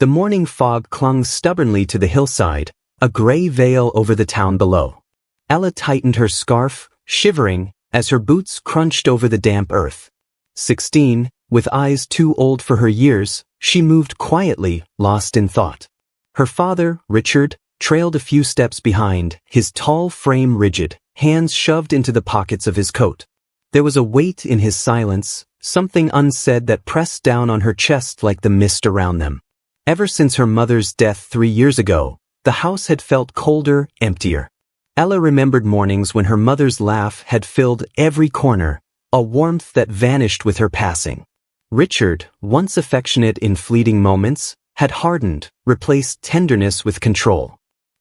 The morning fog clung stubbornly to the hillside, a gray veil over the town below. Ella tightened her scarf, shivering, as her boots crunched over the damp earth. 16, with eyes too old for her years, she moved quietly, lost in thought. Her father, Richard, trailed a few steps behind, his tall frame rigid, hands shoved into the pockets of his coat. There was a weight in his silence, something unsaid that pressed down on her chest like the mist around them. Ever since her mother's death 3 years ago, the house had felt colder, emptier. Ella remembered mornings when her mother's laugh had filled every corner, a warmth that vanished with her passing. Richard, once affectionate in fleeting moments, had hardened, replaced tenderness with control.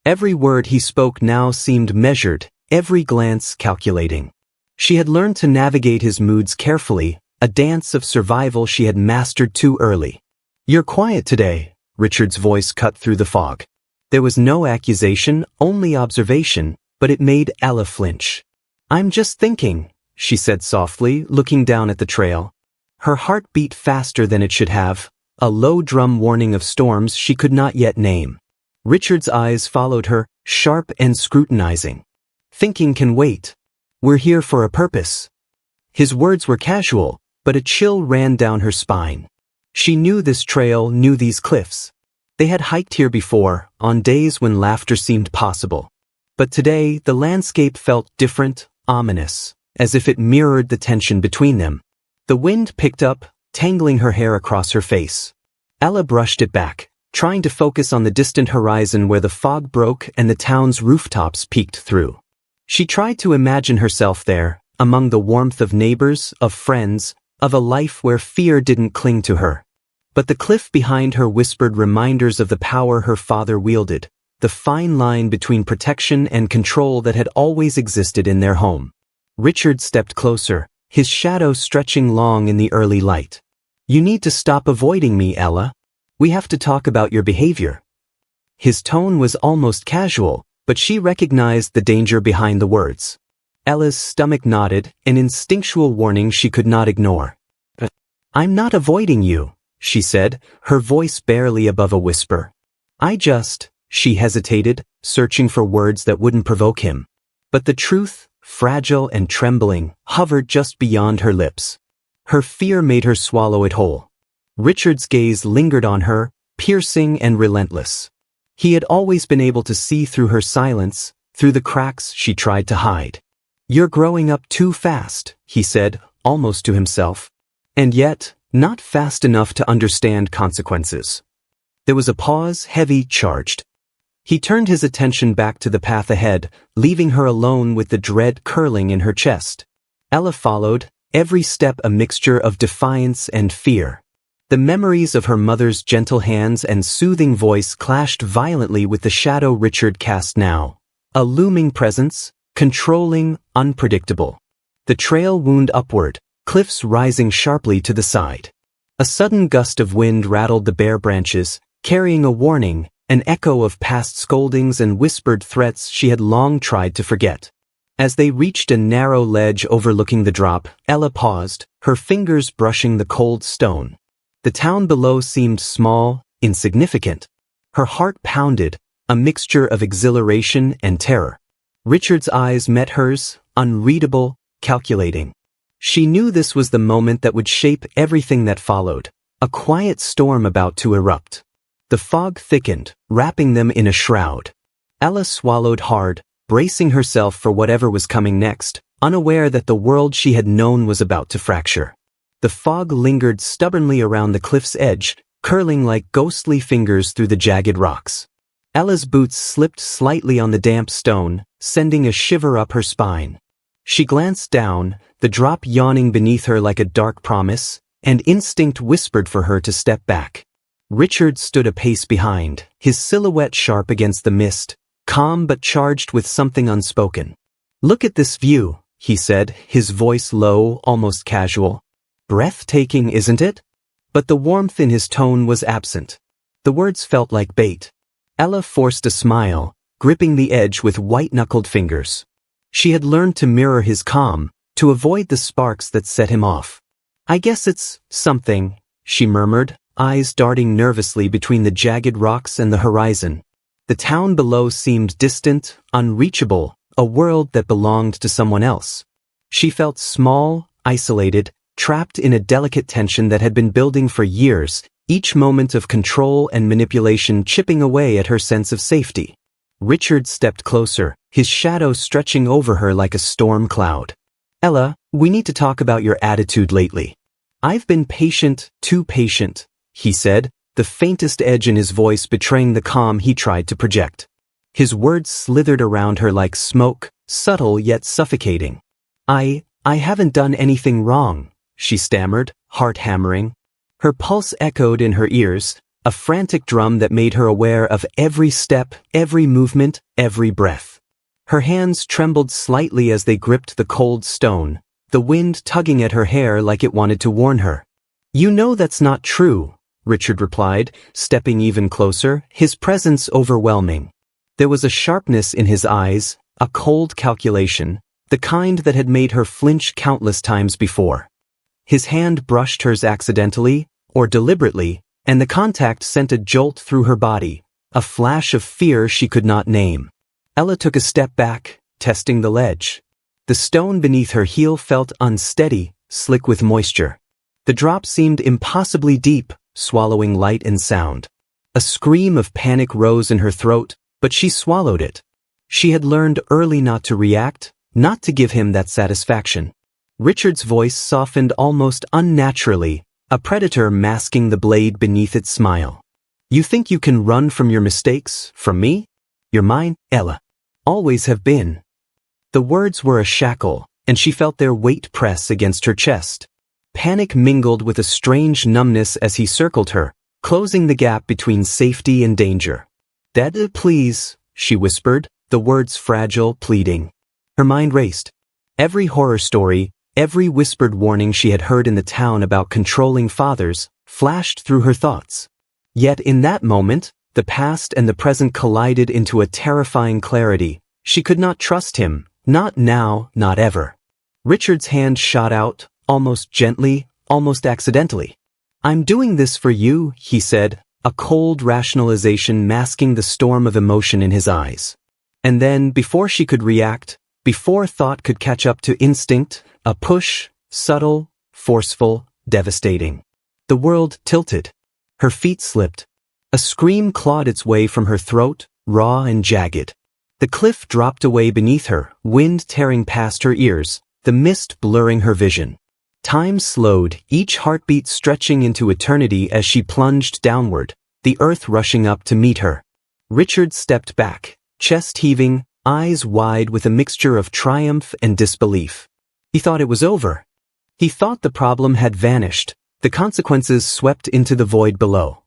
Every word he spoke now seemed measured, every glance calculating. She had learned to navigate his moods carefully, a dance of survival she had mastered too early. "You're quiet today," Richard's voice cut through the fog. There was no accusation, only observation, but it made Ella flinch. "I'm just thinking," she said softly, looking down at the trail. Her heart beat faster than it should have, a low drum warning of storms she could not yet name. Richard's eyes followed her, sharp and scrutinizing. "Thinking can wait. We're here for a purpose." His words were casual, but a chill ran down her spine. She knew this trail, knew these cliffs. They had hiked here before, on days when laughter seemed possible. But today, the landscape felt different, ominous, as if it mirrored the tension between them. The wind picked up, tangling her hair across her face. Ella brushed it back, trying to focus on the distant horizon where the fog broke and the town's rooftops peeked through. She tried to imagine herself there, among the warmth of neighbors, of friends, of a life where fear didn't cling to her. But the cliff behind her whispered reminders of the power her father wielded, the fine line between protection and control that had always existed in their home. Richard stepped closer, his shadow stretching long in the early light. "You need to stop avoiding me, Ella. We have to talk about your behavior." His tone was almost casual, but she recognized the danger behind the words. Ella's stomach knotted, an instinctual warning she could not ignore. "I'm not avoiding you," she said, her voice barely above a whisper. She hesitated, searching for words that wouldn't provoke him. But the truth, fragile and trembling, hovered just beyond her lips. Her fear made her swallow it whole. Richard's gaze lingered on her, piercing and relentless. He had always been able to see through her silence, through the cracks she tried to hide. "You're growing up too fast," he said, almost to himself. And yet, not fast enough to understand consequences. There was a pause, heavy, charged. He turned his attention back to the path ahead, leaving her alone with the dread curling in her chest. Ella followed, every step a mixture of defiance and fear. The memories of her mother's gentle hands and soothing voice clashed violently with the shadow Richard cast now. A looming presence, controlling, unpredictable. The trail wound upward, cliffs rising sharply to the side. A sudden gust of wind rattled the bare branches, carrying a warning, an echo of past scoldings and whispered threats she had long tried to forget. As they reached a narrow ledge overlooking the drop, Ella paused, her fingers brushing the cold stone. The town below seemed small, insignificant. Her heart pounded, a mixture of exhilaration and terror. Richard's eyes met hers, unreadable, calculating. She knew this was the moment that would shape everything that followed, a quiet storm about to erupt. The fog thickened, wrapping them in a shroud. Ella swallowed hard, bracing herself for whatever was coming next, unaware that the world she had known was about to fracture. The fog lingered stubbornly around the cliff's edge, curling like ghostly fingers through the jagged rocks. Ella's boots slipped slightly on the damp stone, sending a shiver up her spine. She glanced down, the drop yawning beneath her like a dark promise, and instinct whispered for her to step back. Richard stood a pace behind, his silhouette sharp against the mist, calm but charged with something unspoken. "Look at this view," he said, his voice low, almost casual. "Breathtaking, isn't it?" But the warmth in his tone was absent. The words felt like bait. Ella forced a smile, gripping the edge with white-knuckled fingers. She had learned to mirror his calm, to avoid the sparks that set him off. "I guess it's something," she murmured, eyes darting nervously between the jagged rocks and the horizon. The town below seemed distant, unreachable, a world that belonged to someone else. She felt small, isolated, trapped in a delicate tension that had been building for years, each moment of control and manipulation chipping away at her sense of safety. Richard stepped closer, his shadow stretching over her like a storm cloud. "Ella, we need to talk about your attitude lately." "I've been patient, too patient," he said, the faintest edge in his voice betraying the calm he tried to project. His words slithered around her like smoke, subtle yet suffocating. I haven't done anything wrong," she stammered, heart hammering. Her pulse echoed in her ears, a frantic drum that made her aware of every step, every movement, every breath. Her hands trembled slightly as they gripped the cold stone, the wind tugging at her hair like it wanted to warn her. "You know that's not true," Richard replied, stepping even closer, his presence overwhelming. There was a sharpness in his eyes, a cold calculation, the kind that had made her flinch countless times before. His hand brushed hers accidentally, or deliberately, and the contact sent a jolt through her body, a flash of fear she could not name. Ella took a step back, testing the ledge. The stone beneath her heel felt unsteady, slick with moisture. The drop seemed impossibly deep, swallowing light and sound. A scream of panic rose in her throat, but she swallowed it. She had learned early not to react, not to give him that satisfaction. Richard's voice softened almost unnaturally, a predator masking the blade beneath its smile. "You think you can run from your mistakes, from me? You're mine, Ella. Always have been." The words were a shackle, and she felt their weight press against her chest. Panic mingled with a strange numbness as he circled her, closing the gap between safety and danger. "Dad, please," she whispered, the words fragile, pleading. Her mind raced. Every horror story, every whispered warning she had heard in the town about controlling fathers, flashed through her thoughts. Yet in that moment, the past and the present collided into a terrifying clarity. She could not trust him, not now, not ever. Richard's hand shot out, almost gently, almost accidentally. "I'm doing this for you," he said, a cold rationalization masking the storm of emotion in his eyes. And then, before she could react, before thought could catch up to instinct, a push, subtle, forceful, devastating. The world tilted. Her feet slipped. A scream clawed its way from her throat, raw and jagged. The cliff dropped away beneath her, wind tearing past her ears, the mist blurring her vision. Time slowed, each heartbeat stretching into eternity as she plunged downward, the earth rushing up to meet her. Richard stepped back, chest heaving, eyes wide with a mixture of triumph and disbelief. He thought it was over. He thought the problem had vanished, the consequences swept into the void below.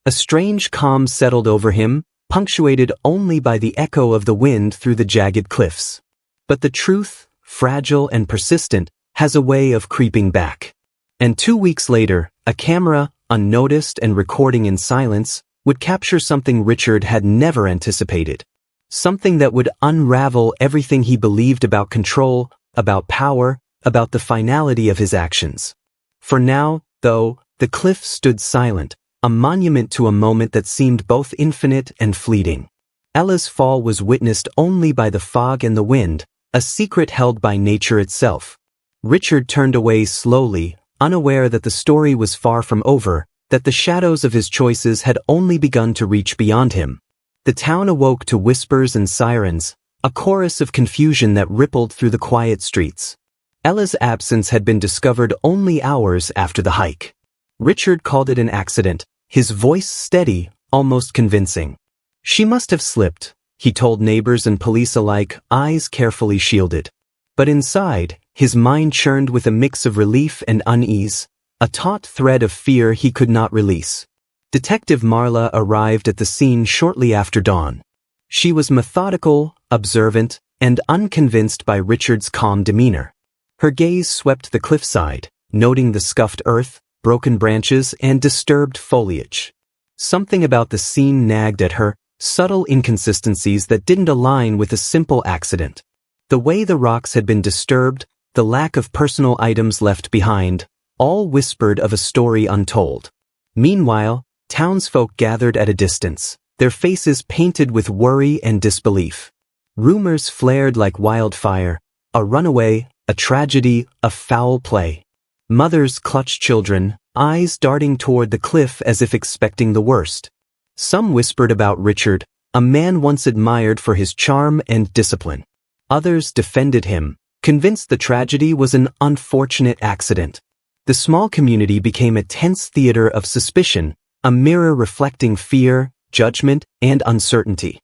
A strange calm settled over him, punctuated only by the echo of the wind through the jagged cliffs. But the truth, fragile and persistent, has a way of creeping back. And 2 weeks later, a camera, unnoticed and recording in silence, would capture something Richard had never anticipated. Something that would unravel everything he believed about control, about power, about the finality of his actions. For now, though, the cliff stood silent, a monument to a moment that seemed both infinite and fleeting. Ella's fall was witnessed only by the fog and the wind, a secret held by nature itself. Richard turned away slowly, unaware that the story was far from over, that the shadows of his choices had only begun to reach beyond him. The town awoke to whispers and sirens, a chorus of confusion that rippled through the quiet streets. Ella's absence had been discovered only hours after the hike. Richard called it an accident, his voice steady, almost convincing. "She must have slipped," he told neighbors and police alike, eyes carefully shielded. But inside, his mind churned with a mix of relief and unease, a taut thread of fear he could not release. Detective Marla arrived at the scene shortly after dawn. She was methodical, observant, and unconvinced by Richard's calm demeanor. Her gaze swept the cliffside, noting the scuffed earth, broken branches, and disturbed foliage. Something about the scene nagged at her, subtle inconsistencies that didn't align with a simple accident. The way the rocks had been disturbed, the lack of personal items left behind, all whispered of a story untold. Meanwhile, townsfolk gathered at a distance, their faces painted with worry and disbelief. Rumors flared like wildfire: a runaway, a tragedy, a foul play. Mothers clutched children, eyes darting toward the cliff as if expecting the worst. Some whispered about Richard, a man once admired for his charm and discipline. Others defended him, convinced the tragedy was an unfortunate accident. The small community became a tense theater of suspicion, a mirror reflecting fear, judgment, and uncertainty.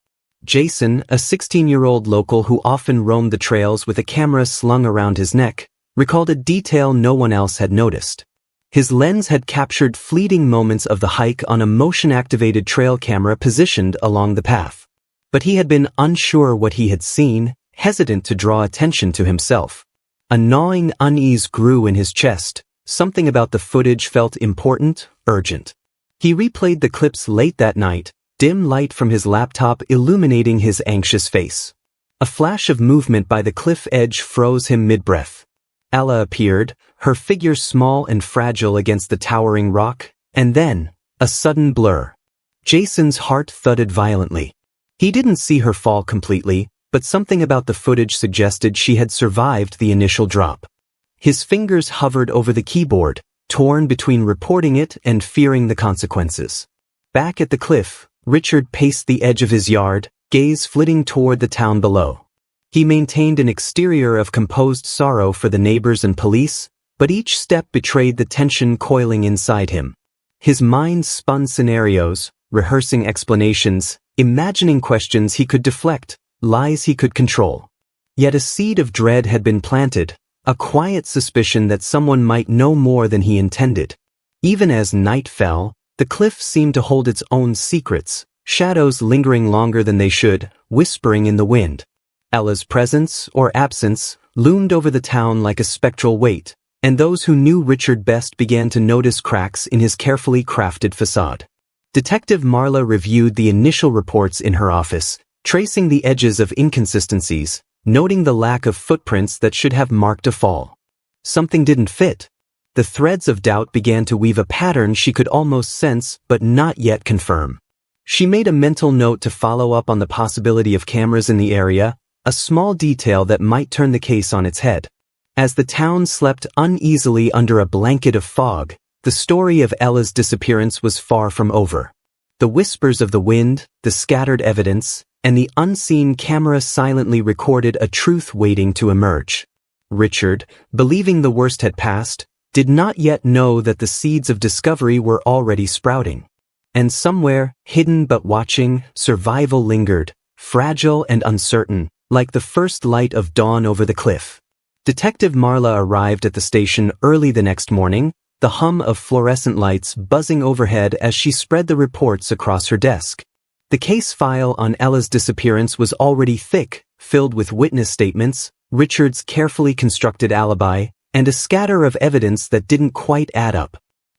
Jason, a 16-year-old local who often roamed the trails with a camera slung around his neck, recalled a detail no one else had noticed. His lens had captured fleeting moments of the hike on a motion-activated trail camera positioned along the path. But he had been unsure what he had seen, hesitant to draw attention to himself. A gnawing unease grew in his chest. Something about the footage felt important, urgent. He replayed the clips late that night, dim light from his laptop illuminating his anxious face. A flash of movement by the cliff edge froze him mid-breath. Ella appeared, her figure small and fragile against the towering rock, and then, a sudden blur. Jason's heart thudded violently. He didn't see her fall completely, but something about the footage suggested she had survived the initial drop. His fingers hovered over the keyboard, torn between reporting it and fearing the consequences. Back at the cliff, Richard paced the edge of his yard, gaze flitting toward the town below. He maintained an exterior of composed sorrow for the neighbors and police, but each step betrayed the tension coiling inside him. His mind spun scenarios, rehearsing explanations, imagining questions he could deflect, lies he could control. Yet a seed of dread had been planted, a quiet suspicion that someone might know more than he intended. Even as night fell, the cliff seemed to hold its own secrets, shadows lingering longer than they should, whispering in the wind. Ella's presence, or absence, loomed over the town like a spectral weight, and those who knew Richard best began to notice cracks in his carefully crafted facade. Detective Marla reviewed the initial reports in her office, tracing the edges of inconsistencies, noting the lack of footprints that should have marked a fall. Something didn't fit. The threads of doubt began to weave a pattern she could almost sense but not yet confirm. She made a mental note to follow up on the possibility of cameras in the area, a small detail that might turn the case on its head. As the town slept uneasily under a blanket of fog, the story of Ella's disappearance was far from over. The whispers of the wind, the scattered evidence, and the unseen camera silently recorded a truth waiting to emerge. Richard, believing the worst had passed, did not yet know that the seeds of discovery were already sprouting. And somewhere, hidden but watching, survival lingered, fragile and uncertain, like the first light of dawn over the cliff. Detective Marla arrived at the station early the next morning, the hum of fluorescent lights buzzing overhead as she spread the reports across her desk. The case file on Ella's disappearance was already thick, filled with witness statements, Richard's carefully constructed alibi, and a scatter of evidence that didn't quite add up.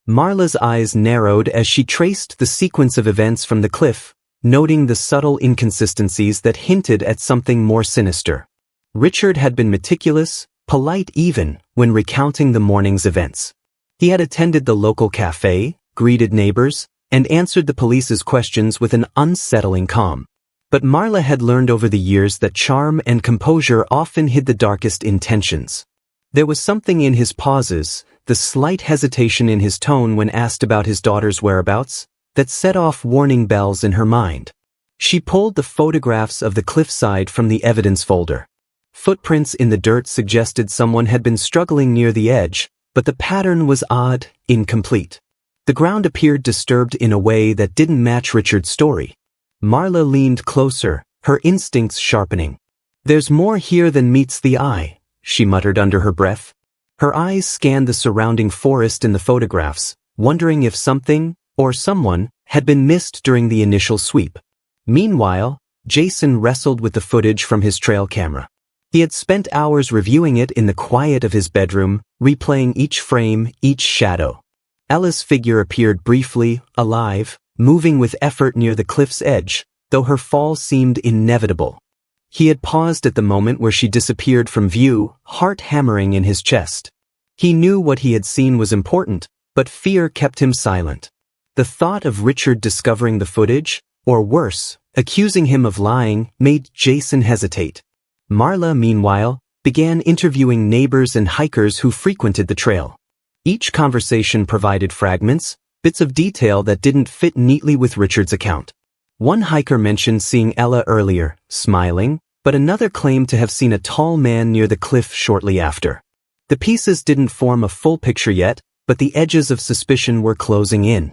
Marla's eyes narrowed as she traced the sequence of events from the cliff, noting the subtle inconsistencies that hinted at something more sinister. Richard had been meticulous, polite even, when recounting the morning's events. He had attended the local cafe, greeted neighbors, and answered the police's questions with an unsettling calm. But Marla had learned over the years that charm and composure often hid the darkest intentions. There was something in his pauses, the slight hesitation in his tone when asked about his daughter's whereabouts, that set off warning bells in her mind. She pulled the photographs of the cliffside from the evidence folder. Footprints in the dirt suggested someone had been struggling near the edge, but the pattern was odd, incomplete. The ground appeared disturbed in a way that didn't match Richard's story. Marla leaned closer, her instincts sharpening. "There's more here than meets the eye," she muttered under her breath. Her eyes scanned the surrounding forest in the photographs, wondering if something, or someone, had been missed during the initial sweep. Meanwhile, Jason wrestled with the footage from his trail camera. He had spent hours reviewing it in the quiet of his bedroom, replaying each frame, each shadow. Ella's figure appeared briefly, alive, moving with effort near the cliff's edge, though her fall seemed inevitable. He had paused at the moment where she disappeared from view, heart hammering in his chest. He knew what he had seen was important, but fear kept him silent. The thought of Richard discovering the footage, or worse, accusing him of lying, made Jason hesitate. Marla, meanwhile, began interviewing neighbors and hikers who frequented the trail. Each conversation provided fragments, bits of detail that didn't fit neatly with Richard's account. One hiker mentioned seeing Ella earlier, smiling, but another claimed to have seen a tall man near the cliff shortly after. The pieces didn't form a full picture yet, but the edges of suspicion were closing in.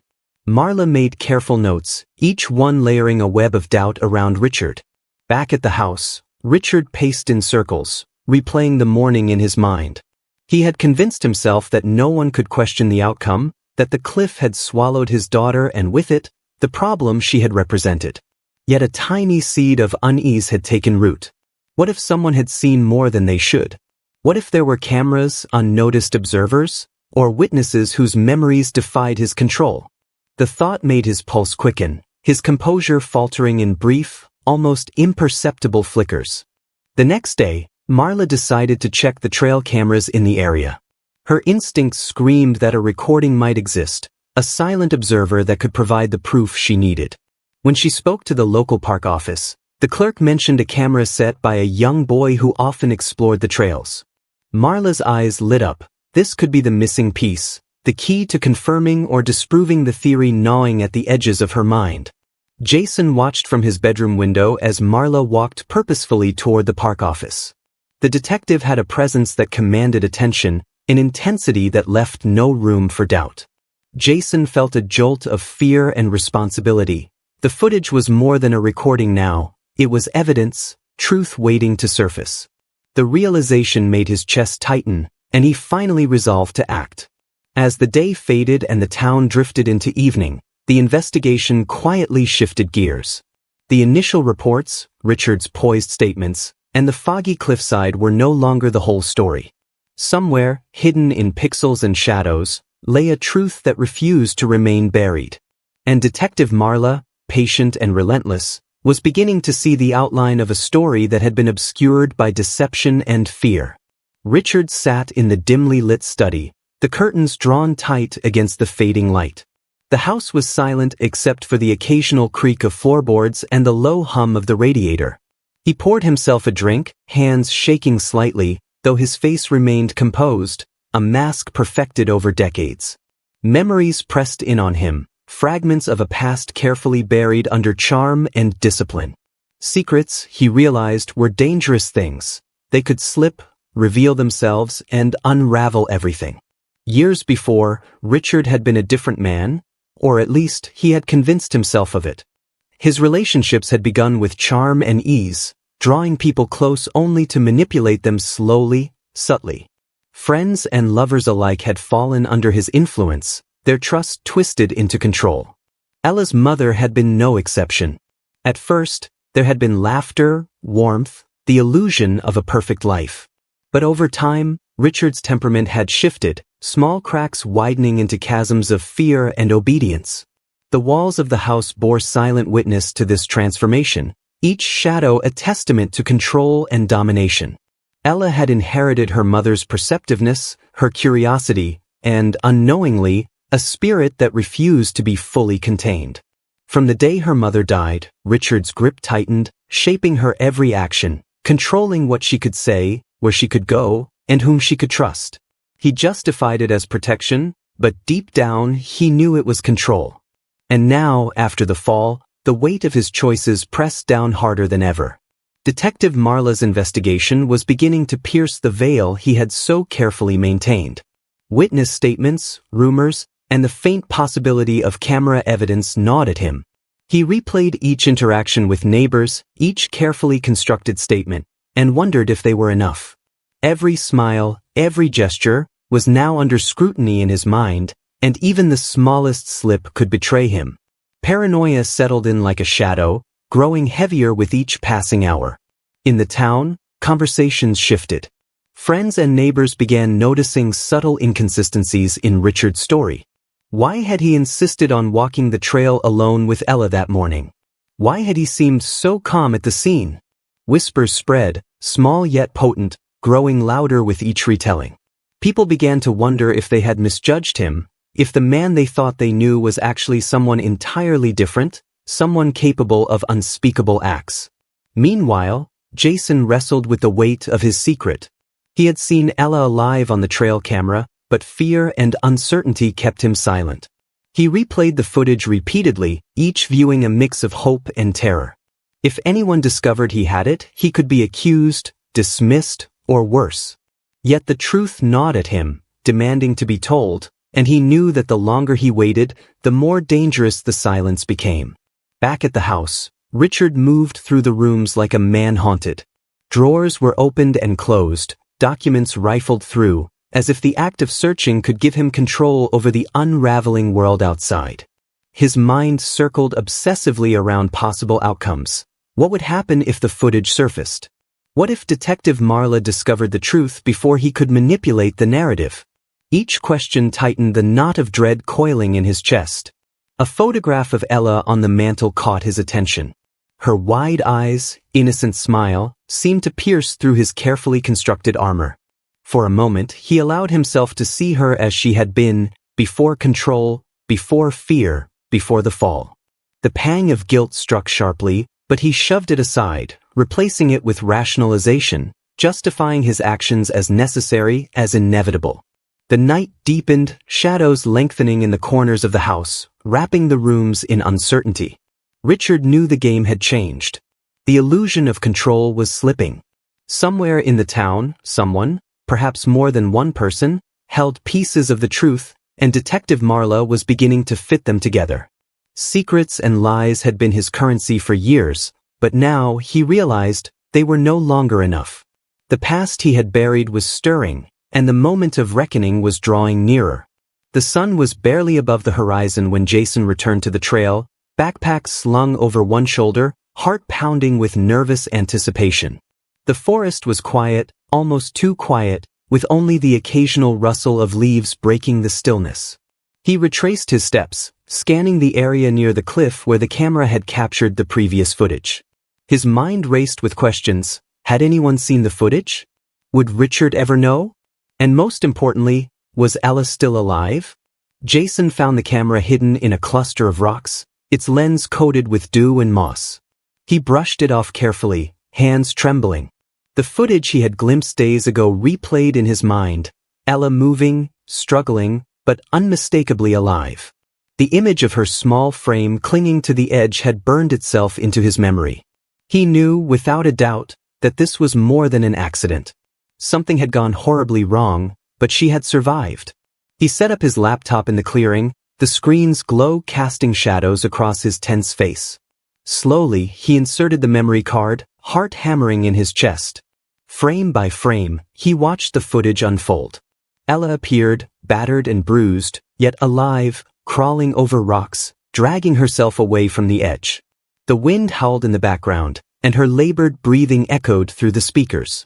Marla made careful notes, each one layering a web of doubt around Richard. Back at the house, Richard paced in circles, replaying the morning in his mind. He had convinced himself that no one could question the outcome, that the cliff had swallowed his daughter and with it, the problem she had represented. Yet a tiny seed of unease had taken root. What if someone had seen more than they should? What if there were cameras, unnoticed observers, or witnesses whose memories defied his control? The thought made his pulse quicken, his composure faltering in brief, almost imperceptible flickers. The next day, Marla decided to check the trail cameras in the area. Her instincts screamed that a recording might exist, a silent observer that could provide the proof she needed. When she spoke to the local park office, the clerk mentioned a camera set by a young boy who often explored the trails. Marla's eyes lit up. This could be the missing piece, the key to confirming or disproving the theory gnawing at the edges of her mind. Jason watched from his bedroom window as Marla walked purposefully toward the park office. The detective had a presence that commanded attention, an intensity that left no room for doubt. Jason felt a jolt of fear and responsibility. The footage was more than a recording now, it was evidence, truth waiting to surface. The realization made his chest tighten, and he finally resolved to act. As the day faded and the town drifted into evening, the investigation quietly shifted gears. The initial reports, Richard's poised statements, and the foggy cliffside were no longer the whole story. Somewhere, hidden in pixels and shadows, lay a truth that refused to remain buried. And Detective Marla, patient and relentless, was beginning to see the outline of a story that had been obscured by deception and fear. Richard sat in the dimly lit study, the curtains drawn tight against the fading light. The house was silent except for the occasional creak of floorboards and the low hum of the radiator. He poured himself a drink, hands shaking slightly, though his face remained composed, a mask perfected over decades. Memories pressed in on him, fragments of a past carefully buried under charm and discipline. Secrets, he realized, were dangerous things. They could slip, reveal themselves, and unravel everything. Years before, Richard had been a different man, or at least he had convinced himself of it. His relationships had begun with charm and ease, drawing people close only to manipulate them slowly, subtly. Friends and lovers alike had fallen under his influence, their trust twisted into control. Ella's mother had been no exception. At first, there had been laughter, warmth, the illusion of a perfect life. But over time, Richard's temperament had shifted, small cracks widening into chasms of fear and obedience. The walls of the house bore silent witness to this transformation, each shadow a testament to control and domination. Ella had inherited her mother's perceptiveness, her curiosity, and, unknowingly, a spirit that refused to be fully contained. From the day her mother died, Richard's grip tightened, shaping her every action, controlling what she could say, where she could go, and whom she could trust. He justified it as protection, but deep down he knew it was control. And now, after the fall, the weight of his choices pressed down harder than ever. Detective Marla's investigation was beginning to pierce the veil he had so carefully maintained. Witness statements, rumors, and the faint possibility of camera evidence gnawed at him. He replayed each interaction with neighbors, each carefully constructed statement, and wondered if they were enough. Every smile, every gesture, was now under scrutiny in his mind, and even the smallest slip could betray him. Paranoia settled in like a shadow, growing heavier with each passing hour. In the town, conversations shifted. Friends and neighbors began noticing subtle inconsistencies in Richard's story. Why had he insisted on walking the trail alone with Ella that morning? Why had he seemed so calm at the scene? Whispers spread, small yet potent, growing louder with each retelling. People began to wonder if they had misjudged him, if the man they thought they knew was actually someone entirely different, someone capable of unspeakable acts. Meanwhile, Jason wrestled with the weight of his secret. He had seen Ella alive on the trail camera, but fear and uncertainty kept him silent. He replayed the footage repeatedly, each viewing a mix of hope and terror. If anyone discovered he had it, he could be accused, dismissed, or worse. Yet the truth gnawed at him, demanding to be told, and he knew that the longer he waited, the more dangerous the silence became. Back at the house, Richard moved through the rooms like a man haunted. Drawers were opened and closed, documents rifled through, as if the act of searching could give him control over the unraveling world outside. His mind circled obsessively around possible outcomes. What would happen if the footage surfaced? What if Detective Marla discovered the truth before he could manipulate the narrative? Each question tightened the knot of dread coiling in his chest. A photograph of Ella on the mantel caught his attention. Her wide eyes, innocent smile, seemed to pierce through his carefully constructed armor. For a moment, he allowed himself to see her as she had been, before control, before fear, before the fall. The pang of guilt struck sharply, but he shoved it aside, replacing it with rationalization, justifying his actions as necessary, as inevitable. The night deepened, shadows lengthening in the corners of the house, wrapping the rooms in uncertainty. Richard knew the game had changed. The illusion of control was slipping. Somewhere in the town, someone, perhaps more than one person, held pieces of the truth, and Detective Marla was beginning to fit them together. Secrets and lies had been his currency for years, but now he realized they were no longer enough. The past he had buried was stirring, and the moment of reckoning was drawing nearer. The sun was barely above the horizon when Jason returned to the trail, backpack slung over one shoulder, heart pounding with nervous anticipation. The forest was quiet, almost too quiet, with only the occasional rustle of leaves breaking the stillness. He retraced his steps, scanning the area near the cliff where the camera had captured the previous footage. His mind raced with questions. Had anyone seen the footage? Would Richard ever know? And most importantly, was Ella still alive? Jason found the camera hidden in a cluster of rocks, its lens coated with dew and moss. He brushed it off carefully, hands trembling. The footage he had glimpsed days ago replayed in his mind, Ella moving, struggling, but unmistakably alive. The image of her small frame clinging to the edge had burned itself into his memory. He knew, without a doubt, that this was more than an accident. Something had gone horribly wrong, but she had survived. He set up his laptop in the clearing, the screen's glow casting shadows across his tense face. Slowly, he inserted the memory card, heart hammering in his chest. Frame by frame, he watched the footage unfold. Ella appeared, battered and bruised, yet alive, crawling over rocks, dragging herself away from the edge. The wind howled in the background, and her labored breathing echoed through the speakers.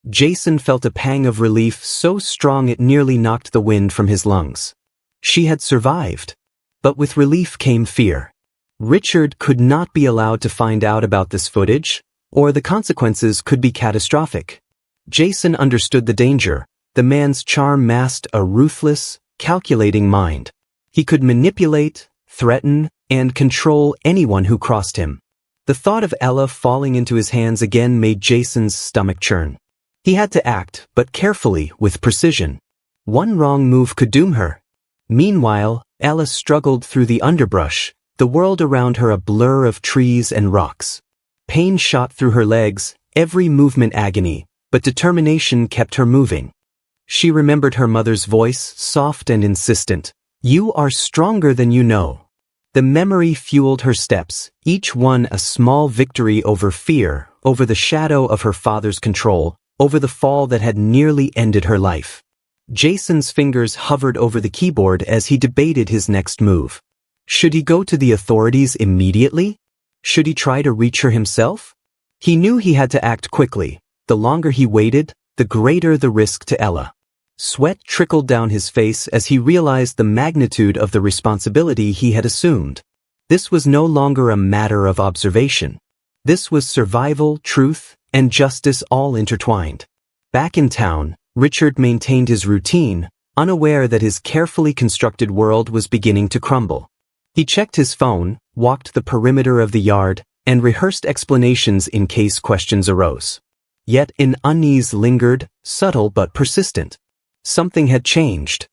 Jason felt a pang of relief so strong it nearly knocked the wind from his lungs. She had survived. But with relief came fear. Richard could not be allowed to find out about this footage, or the consequences could be catastrophic. Jason understood the danger. The man's charm masked a ruthless, calculating mind. He could manipulate, threaten, and control anyone who crossed him. The thought of Ella falling into his hands again made Jason's stomach churn. He had to act, but carefully, with precision. One wrong move could doom her. Meanwhile, Ella struggled through the underbrush, the world around her a blur of trees and rocks. Pain shot through her legs, every movement agony, but determination kept her moving. She remembered her mother's voice, soft and insistent. "You are stronger than you know." The memory fueled her steps, each one a small victory over fear, over the shadow of her father's control, over the fall that had nearly ended her life. Jason's fingers hovered over the keyboard as he debated his next move. Should he go to the authorities immediately? Should he try to reach her himself? He knew he had to act quickly. The longer he waited, the greater the risk to Ella. Sweat trickled down his face as he realized the magnitude of the responsibility he had assumed. This was no longer a matter of observation. This was survival, truth, and justice all intertwined. Back in town, Richard maintained his routine, unaware that his carefully constructed world was beginning to crumble. He checked his phone, walked the perimeter of the yard, and rehearsed explanations in case questions arose. Yet an unease lingered, subtle but persistent. Something had changed.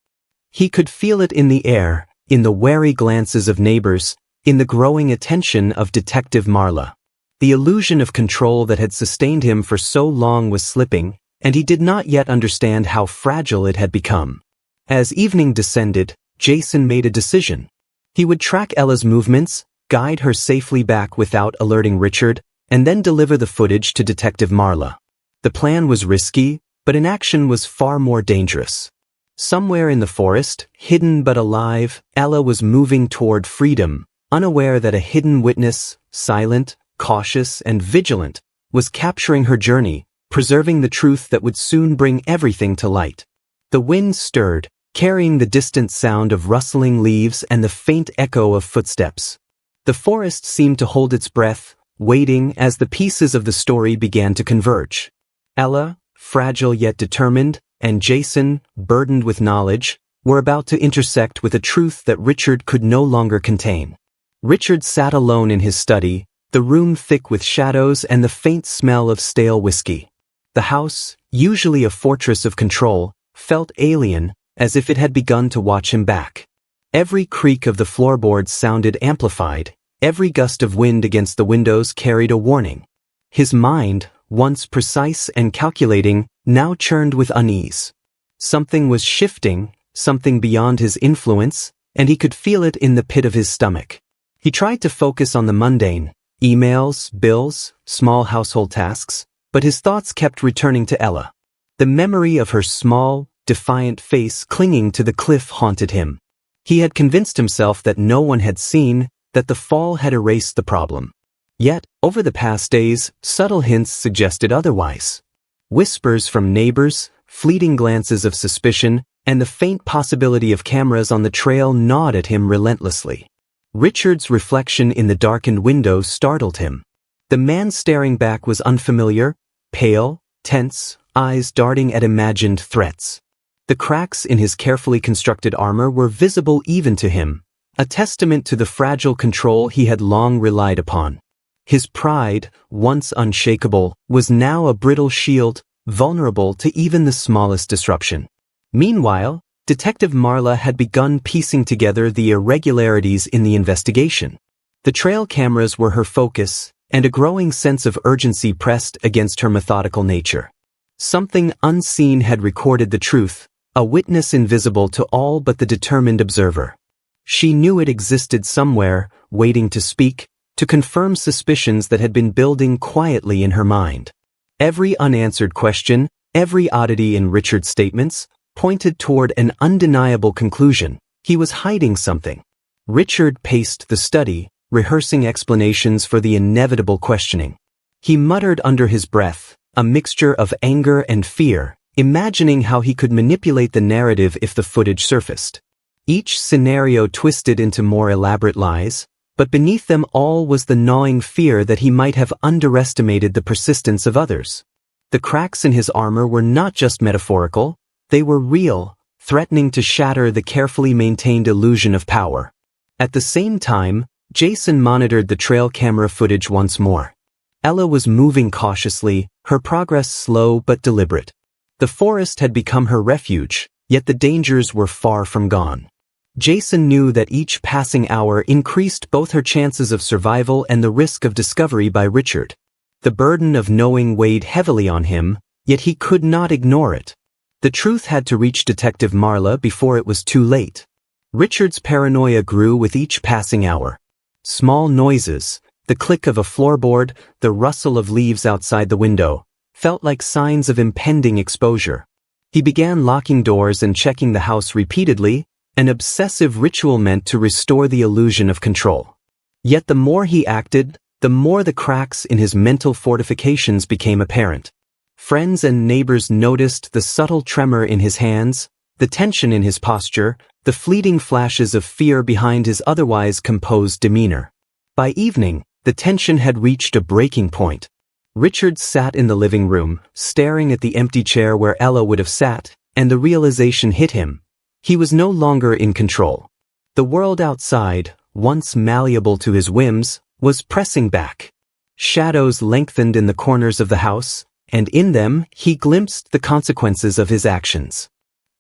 He could feel it in the air, in the wary glances of neighbors, in the growing attention of Detective Marla. The illusion of control that had sustained him for so long was slipping, and he did not yet understand how fragile it had become. As evening descended, Jason made a decision. He would track Ella's movements, guide her safely back without alerting Richard, and then deliver the footage to Detective Marla. The plan was risky, but inaction was far more dangerous. Somewhere in the forest, hidden but alive, Ella was moving toward freedom, unaware that a hidden witness, silent, cautious, and vigilant, was capturing her journey, preserving the truth that would soon bring everything to light. The wind stirred, carrying the distant sound of rustling leaves and the faint echo of footsteps. The forest seemed to hold its breath, waiting as the pieces of the story began to converge. Ella, fragile yet determined, and Jason, burdened with knowledge, were about to intersect with a truth that Richard could no longer contain. Richard sat alone in his study, the room thick with shadows and the faint smell of stale whiskey. The house, usually a fortress of control, felt alien, as if it had begun to watch him back. Every creak of the floorboards sounded amplified, every gust of wind against the windows carried a warning. His mind, once precise and calculating, now churned with unease. Something was shifting, something beyond his influence, and he could feel it in the pit of his stomach. He tried to focus on the mundane, emails, bills, small household tasks, but his thoughts kept returning to Ella. The memory of her small, defiant face clinging to the cliff haunted him. He had convinced himself that no one had seen, that the fall had erased the problem. Yet, over the past days, subtle hints suggested otherwise. Whispers from neighbors, fleeting glances of suspicion, and the faint possibility of cameras on the trail gnawed at him relentlessly. Richard's reflection in the darkened window startled him. The man staring back was unfamiliar, pale, tense, eyes darting at imagined threats. The cracks in his carefully constructed armor were visible even to him, a testament to the fragile control he had long relied upon. His pride, once unshakable, was now a brittle shield, vulnerable to even the smallest disruption. Meanwhile, Detective Marla had begun piecing together the irregularities in the investigation. The trail cameras were her focus, and a growing sense of urgency pressed against her methodical nature. Something unseen had recorded the truth, a witness invisible to all but the determined observer. She knew it existed somewhere, waiting to speak, to confirm suspicions that had been building quietly in her mind. Every unanswered question, every oddity in Richard's statements, pointed toward an undeniable conclusion. He was hiding something. Richard paced the study, rehearsing explanations for the inevitable questioning. He muttered under his breath, a mixture of anger and fear, imagining how he could manipulate the narrative if the footage surfaced. Each scenario twisted into more elaborate lies, but beneath them all was the gnawing fear that he might have underestimated the persistence of others. The cracks in his armor were not just metaphorical, they were real, threatening to shatter the carefully maintained illusion of power. At the same time, Jason monitored the trail camera footage once more. Ella was moving cautiously, her progress slow but deliberate. The forest had become her refuge, yet the dangers were far from gone. Jason knew that each passing hour increased both her chances of survival and the risk of discovery by Richard. The burden of knowing weighed heavily on him, yet he could not ignore it. The truth had to reach Detective Marla before it was too late. Richard's paranoia grew with each passing hour. Small noises, the click of a floorboard, the rustle of leaves outside the window, felt like signs of impending exposure. He began locking doors and checking the house repeatedly, an obsessive ritual meant to restore the illusion of control. Yet the more he acted, the more the cracks in his mental fortifications became apparent. Friends and neighbors noticed the subtle tremor in his hands, the tension in his posture, the fleeting flashes of fear behind his otherwise composed demeanor. By evening, the tension had reached a breaking point. Richard sat in the living room, staring at the empty chair where Ella would have sat, and the realization hit him. He was no longer in control. The world outside, once malleable to his whims, was pressing back. Shadows lengthened in the corners of the house, and in them he glimpsed the consequences of his actions.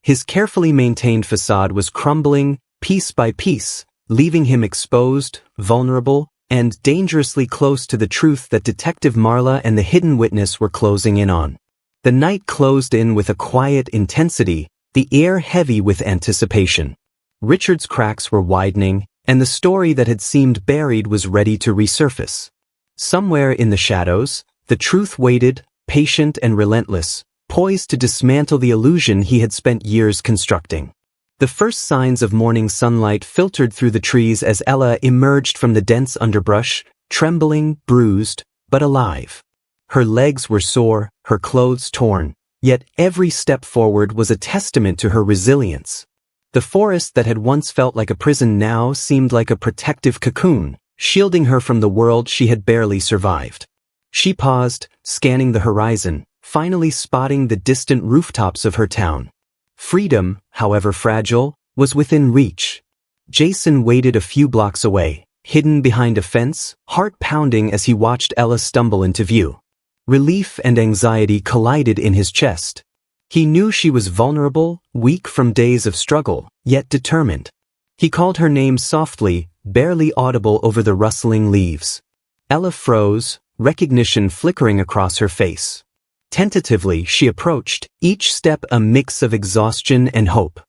His carefully maintained facade was crumbling, piece by piece, leaving him exposed, vulnerable, and dangerously close to the truth that Detective Marla and the hidden witness were closing in on. The night closed in with a quiet intensity, the air heavy with anticipation. Richard's cracks were widening, and the story that had seemed buried was ready to resurface. Somewhere in the shadows, the truth waited, patient and relentless, poised to dismantle the illusion he had spent years constructing. The first signs of morning sunlight filtered through the trees as Ella emerged from the dense underbrush, trembling, bruised, but alive. Her legs were sore, her clothes torn, yet every step forward was a testament to her resilience. The forest that had once felt like a prison now seemed like a protective cocoon, shielding her from the world she had barely survived. She paused, scanning the horizon, finally spotting the distant rooftops of her town. Freedom, however fragile, was within reach. Jason waited a few blocks away, hidden behind a fence, heart pounding as he watched Ella stumble into view. Relief and anxiety collided in his chest. He knew she was vulnerable, weak from days of struggle, yet determined. He called her name softly, barely audible over the rustling leaves. Ella froze, recognition flickering across her face. Tentatively, she approached, each step a mix of exhaustion and hope.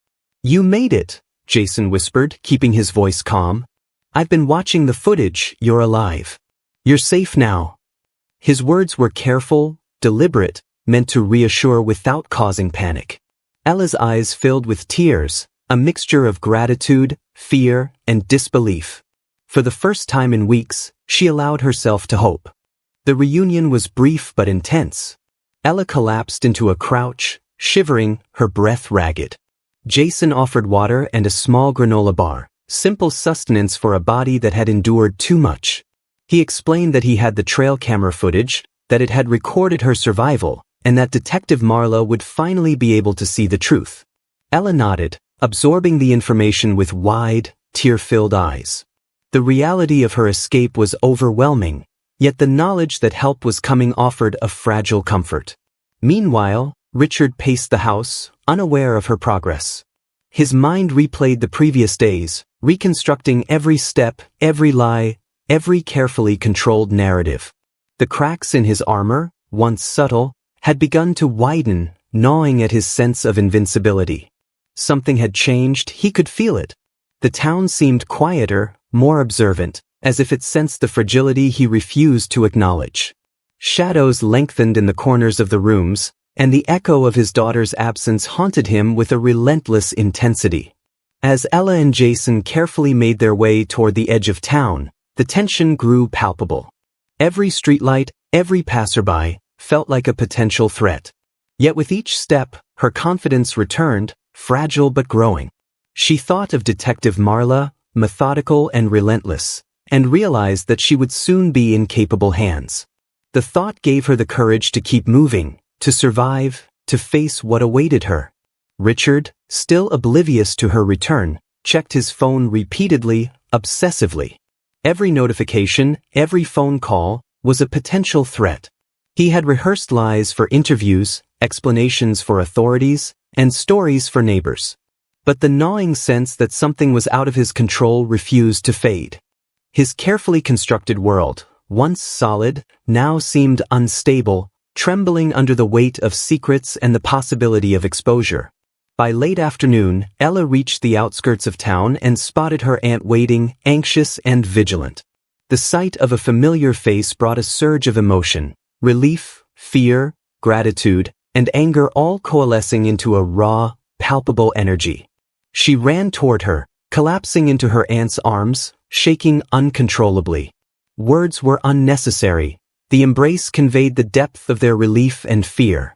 "You made it," Jason whispered, keeping his voice calm. "I've been watching the footage, you're alive. You're safe now." His words were careful, deliberate, meant to reassure without causing panic. Ella's eyes filled with tears, a mixture of gratitude, fear, and disbelief. For the first time in weeks, she allowed herself to hope. The reunion was brief but intense. Ella collapsed into a crouch, shivering, her breath ragged. Jason offered water and a small granola bar, simple sustenance for a body that had endured too much. He explained that he had the trail camera footage, that it had recorded her survival, and that Detective Marla would finally be able to see the truth. Ella nodded, absorbing the information with wide, tear-filled eyes. The reality of her escape was overwhelming, yet the knowledge that help was coming offered a fragile comfort. Meanwhile, Richard paced the house, unaware of her progress. His mind replayed the previous days, reconstructing every step, every lie, every carefully controlled narrative. The cracks in his armor, once subtle, had begun to widen, gnawing at his sense of invincibility. Something had changed, he could feel it. The town seemed quieter, more observant, as if it sensed the fragility he refused to acknowledge. Shadows lengthened in the corners of the rooms, and the echo of his daughter's absence haunted him with a relentless intensity. As Ella and Jason carefully made their way toward the edge of town, the tension grew palpable. Every streetlight, every passerby, felt like a potential threat. Yet with each step, her confidence returned, fragile but growing. She thought of Detective Marla, methodical and relentless, and realized that she would soon be in capable hands. The thought gave her the courage to keep moving, to survive, to face what awaited her. Richard, still oblivious to her return, checked his phone repeatedly, obsessively. Every notification, every phone call, was a potential threat. He had rehearsed lies for interviews, explanations for authorities, and stories for neighbors. But the gnawing sense that something was out of his control refused to fade. His carefully constructed world, once solid, now seemed unstable, trembling under the weight of secrets and the possibility of exposure. By late afternoon, Ella reached the outskirts of town and spotted her aunt waiting, anxious and vigilant. The sight of a familiar face brought a surge of emotion, relief, fear, gratitude, and anger all coalescing into a raw, palpable energy. She ran toward her, collapsing into her aunt's arms, shaking uncontrollably. Words were unnecessary. The embrace conveyed the depth of their relief and fear.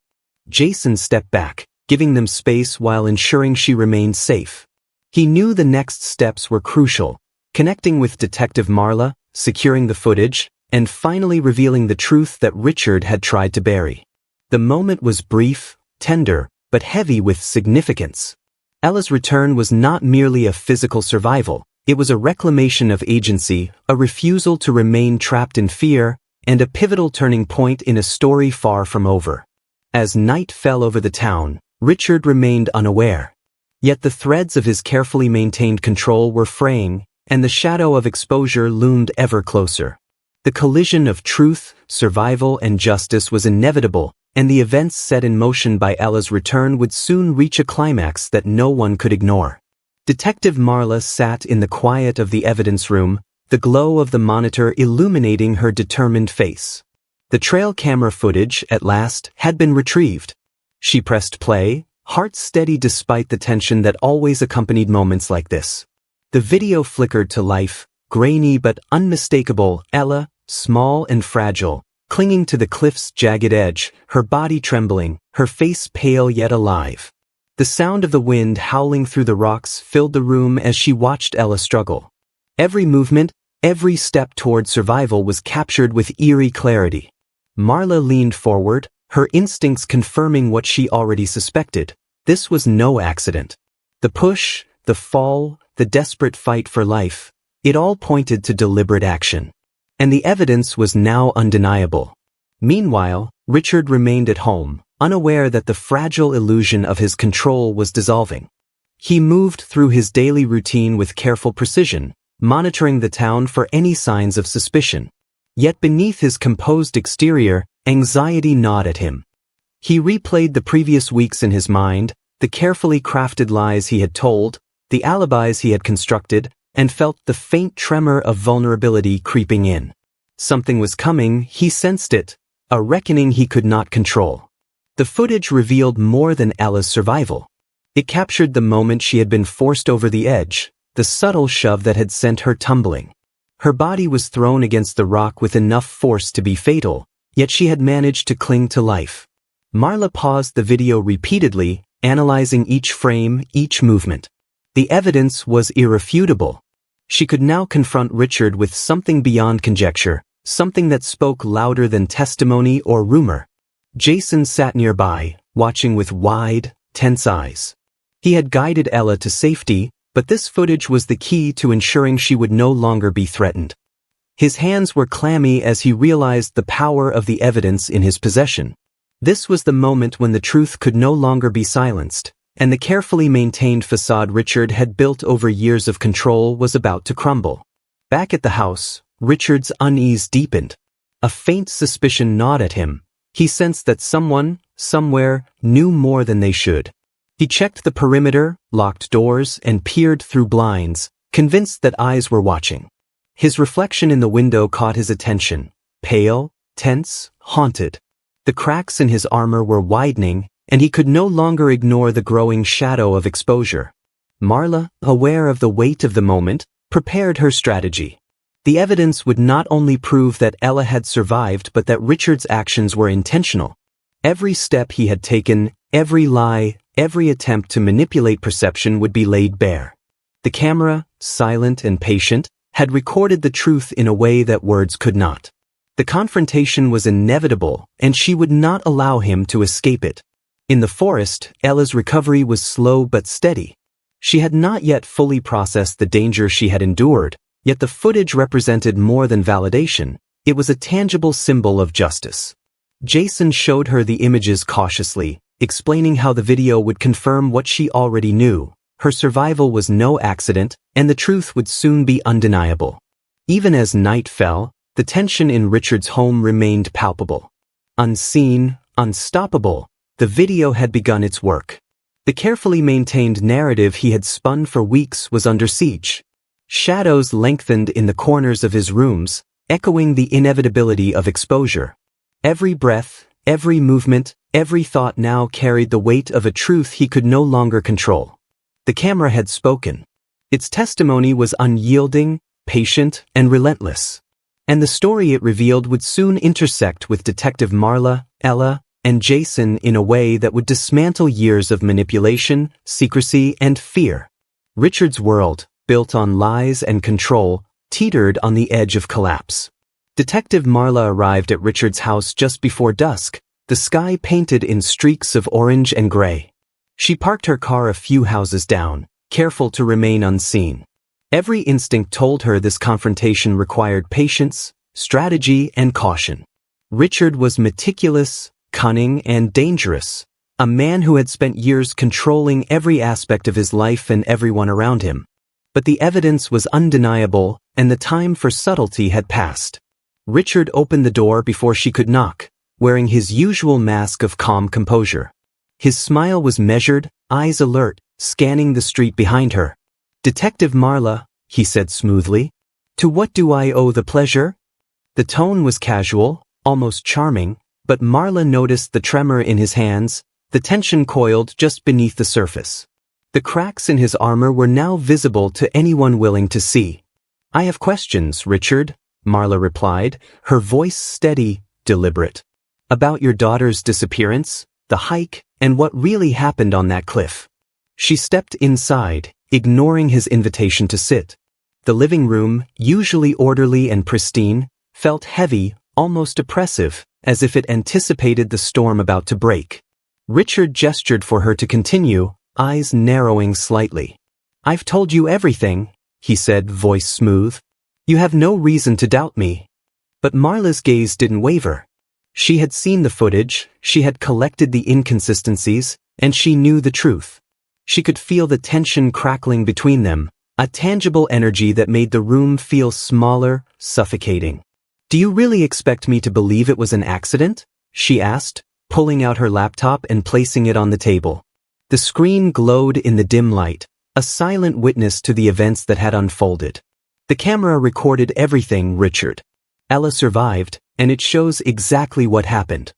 Jason stepped back, giving them space while ensuring she remained safe. He knew the next steps were crucial, connecting with Detective Marla, securing the footage, and finally revealing the truth that Richard had tried to bury. The moment was brief, tender, but heavy with significance. Ella's return was not merely a physical survival, it was a reclamation of agency, a refusal to remain trapped in fear, and a pivotal turning point in a story far from over. As night fell over the town, Richard remained unaware. Yet the threads of his carefully maintained control were fraying, and the shadow of exposure loomed ever closer. The collision of truth, survival, and justice was inevitable, and the events set in motion by Ella's return would soon reach a climax that no one could ignore. Detective Marla sat in the quiet of the evidence room, the glow of the monitor illuminating her determined face. The trail camera footage, at last, had been retrieved. She pressed play, heart steady despite the tension that always accompanied moments like this. The video flickered to life, grainy but unmistakable. Ella, small and fragile, clinging to the cliff's jagged edge, her body trembling, her face pale yet alive. The sound of the wind howling through the rocks filled the room as she watched Ella struggle. Every movement, every step toward survival was captured with eerie clarity. Marla leaned forward, her instincts confirming what she already suspected. This was no accident. The push, the fall, the desperate fight for life, it all pointed to deliberate action. And the evidence was now undeniable. Meanwhile, Richard remained at home, unaware that the fragile illusion of his control was dissolving. He moved through his daily routine with careful precision, monitoring the town for any signs of suspicion. Yet beneath his composed exterior, anxiety gnawed at him. He replayed the previous weeks in his mind, the carefully crafted lies he had told, the alibis he had constructed, and felt the faint tremor of vulnerability creeping in. Something was coming, he sensed it, a reckoning he could not control. The footage revealed more than Ella's survival. It captured the moment she had been forced over the edge, the subtle shove that had sent her tumbling. Her body was thrown against the rock with enough force to be fatal, yet she had managed to cling to life. Marla paused the video repeatedly, analyzing each frame, each movement. The evidence was irrefutable. She could now confront Richard with something beyond conjecture, something that spoke louder than testimony or rumor. Jason sat nearby, watching with wide, tense eyes. He had guided Ella to safety, but this footage was the key to ensuring she would no longer be threatened. His hands were clammy as he realized the power of the evidence in his possession. This was the moment when the truth could no longer be silenced, and the carefully maintained facade Richard had built over years of control was about to crumble. Back at the house, Richard's unease deepened. A faint suspicion gnawed at him. He sensed that someone, somewhere, knew more than they should. He checked the perimeter, locked doors, and peered through blinds, convinced that eyes were watching. His reflection in the window caught his attention, pale, tense, haunted. The cracks in his armor were widening, and he could no longer ignore the growing shadow of exposure. Marla, aware of the weight of the moment, prepared her strategy. The evidence would not only prove that Ella had survived but that Richard's actions were intentional. Every step he had taken, every lie, every attempt to manipulate perception would be laid bare. The camera, silent and patient, had recorded the truth in a way that words could not. The confrontation was inevitable, and she would not allow him to escape it. In the forest, Ella's recovery was slow but steady. She had not yet fully processed the danger she had endured, yet the footage represented more than validation. It was a tangible symbol of justice. Jason showed her the images cautiously, explaining how the video would confirm what she already knew. Her survival was no accident, and the truth would soon be undeniable. Even as night fell, the tension in Richard's home remained palpable. Unseen, unstoppable, the video had begun its work. The carefully maintained narrative he had spun for weeks was under siege. Shadows lengthened in the corners of his rooms, echoing the inevitability of exposure. Every breath, every movement, every thought now carried the weight of a truth he could no longer control. The camera had spoken. Its testimony was unyielding, patient, and relentless. And the story it revealed would soon intersect with Detective Marla, Ella, and Jason in a way that would dismantle years of manipulation, secrecy, and fear. Richard's world, built on lies and control, teetered on the edge of collapse. Detective Marla arrived at Richard's house just before dusk, the sky painted in streaks of orange and gray. She parked her car a few houses down, careful to remain unseen. Every instinct told her this confrontation required patience, strategy, and caution. Richard was meticulous, cunning, and dangerous, a man who had spent years controlling every aspect of his life and everyone around him. But the evidence was undeniable, and the time for subtlety had passed. Richard opened the door before she could knock, wearing his usual mask of calm composure. His smile was measured, eyes alert, scanning the street behind her. "Detective Marla," he said smoothly. "To what do I owe the pleasure?" The tone was casual, almost charming, but Marla noticed the tremor in his hands, the tension coiled just beneath the surface. The cracks in his armor were now visible to anyone willing to see. "I have questions, Richard," Marla replied, her voice steady, deliberate. "About your daughter's disappearance, the hike, and what really happened on that cliff." She stepped inside, ignoring his invitation to sit. The living room, usually orderly and pristine, felt heavy, almost oppressive, as if it anticipated the storm about to break. Richard gestured for her to continue, eyes narrowing slightly. "I've told you everything," he said, voice smooth. "You have no reason to doubt me." But Marla's gaze didn't waver. She had seen the footage, she had collected the inconsistencies, and she knew the truth. She could feel the tension crackling between them, a tangible energy that made the room feel smaller, suffocating. "Do you really expect me to believe it was an accident?" she asked, pulling out her laptop and placing it on the table. The screen glowed in the dim light, a silent witness to the events that had unfolded. "The camera recorded everything, Richard. Ella survived, and it shows exactly what happened."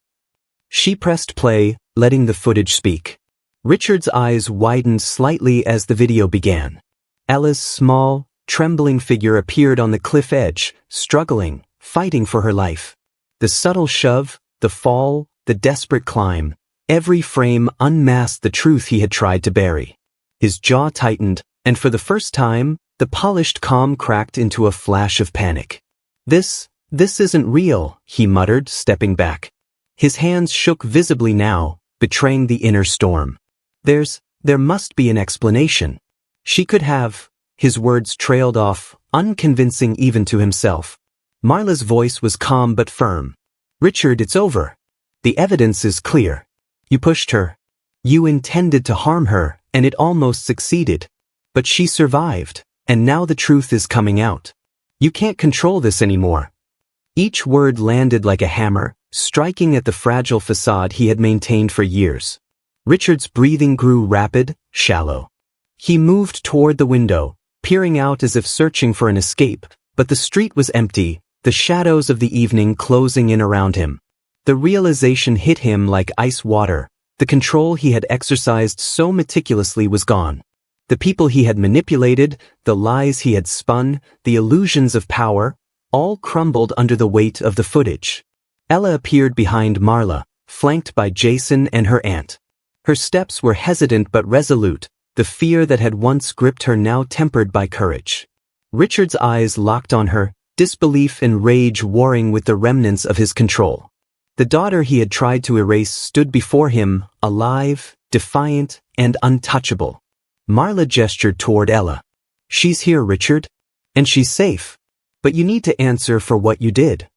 She pressed play, letting the footage speak. Richard's eyes widened slightly as the video began. Ella's small, trembling figure appeared on the cliff edge, struggling, fighting for her life. The subtle shove, the fall, the desperate climb, every frame unmasked the truth he had tried to bury. His jaw tightened, and for the first time, the polished calm cracked into a flash of panic. This isn't real," he muttered, stepping back. His hands shook visibly now, betraying the inner storm. There must be an explanation. She could have." His words trailed off, unconvincing even to himself. Marla's voice was calm but firm. "Richard, it's over. The evidence is clear. You pushed her. You intended to harm her, and it almost succeeded. But she survived, and now the truth is coming out. You can't control this anymore." Each word landed like a hammer, striking at the fragile facade he had maintained for years. Richard's breathing grew rapid, shallow. He moved toward the window, peering out as if searching for an escape, but the street was empty, the shadows of the evening closing in around him. The realization hit him like ice water. The control he had exercised so meticulously was gone. The people he had manipulated, the lies he had spun, the illusions of power, all crumbled under the weight of the footage. Ella appeared behind Marla, flanked by Jason and her aunt. Her steps were hesitant but resolute, the fear that had once gripped her now tempered by courage. Richard's eyes locked on her, disbelief and rage warring with the remnants of his control. The daughter he had tried to erase stood before him, alive, defiant, and untouchable. Marla gestured toward Ella. "She's here, Richard. And she's safe. But you need to answer for what you did."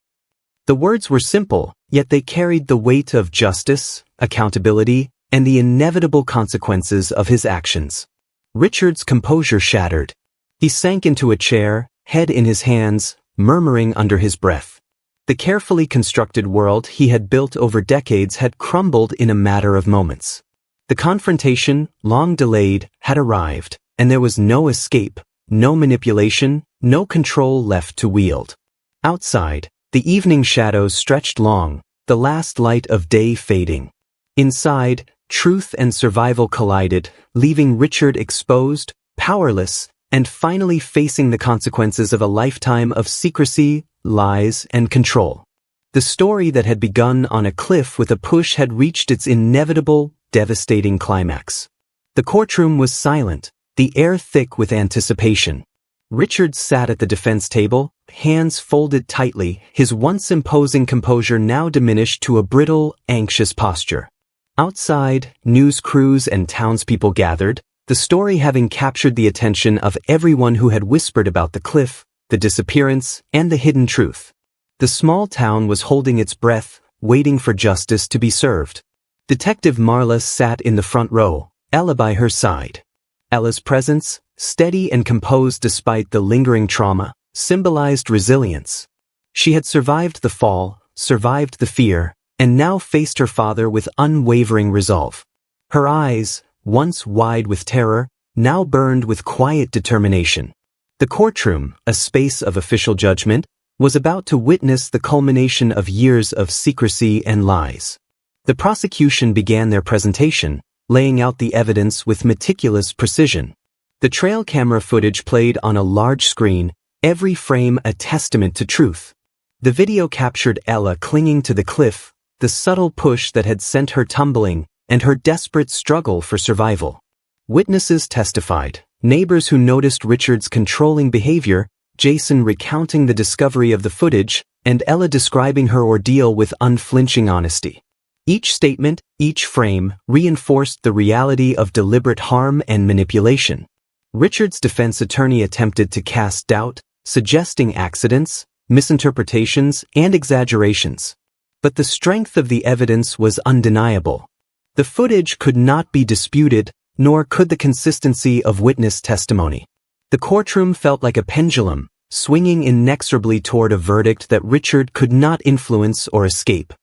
The words were simple, yet they carried the weight of justice, accountability, and the inevitable consequences of his actions. Richard's composure shattered. He sank into a chair, head in his hands, murmuring under his breath. The carefully constructed world he had built over decades had crumbled in a matter of moments. The confrontation, long delayed, had arrived, and there was no escape, no manipulation, no control left to wield. Outside, the evening shadows stretched long, the last light of day fading. Inside, truth and survival collided, leaving Richard exposed, powerless, and finally facing the consequences of a lifetime of secrecy, lies, and control. The story that had begun on a cliff with a push had reached its inevitable, devastating climax. The courtroom was silent, the air thick with anticipation. Richard sat at the defense table, hands folded tightly, his once imposing composure now diminished to a brittle, anxious posture. Outside, news crews and townspeople gathered, the story having captured the attention of everyone who had whispered about the cliff, the disappearance, and the hidden truth. The small town was holding its breath, waiting for justice to be served. Detective Marla sat in the front row, Ella by her side. Ella's presence, steady and composed despite the lingering trauma, symbolized resilience. She had survived the fall, survived the fear, and now faced her father with unwavering resolve. Her eyes, once wide with terror, now burned with quiet determination. The courtroom, a space of official judgment, was about to witness the culmination of years of secrecy and lies. The prosecution began their presentation, laying out the evidence with meticulous precision. The trail camera footage played on a large screen, every frame a testament to truth. The video captured Ella clinging to the cliff, the subtle push that had sent her tumbling, and her desperate struggle for survival. Witnesses testified, neighbors who noticed Richard's controlling behavior, Jason recounting the discovery of the footage, and Ella describing her ordeal with unflinching honesty. Each statement, each frame, reinforced the reality of deliberate harm and manipulation. Richard's defense attorney attempted to cast doubt, suggesting accidents, misinterpretations, and exaggerations. But the strength of the evidence was undeniable. The footage could not be disputed, nor could the consistency of witness testimony. The courtroom felt like a pendulum, swinging inexorably toward a verdict that Richard could not influence or escape.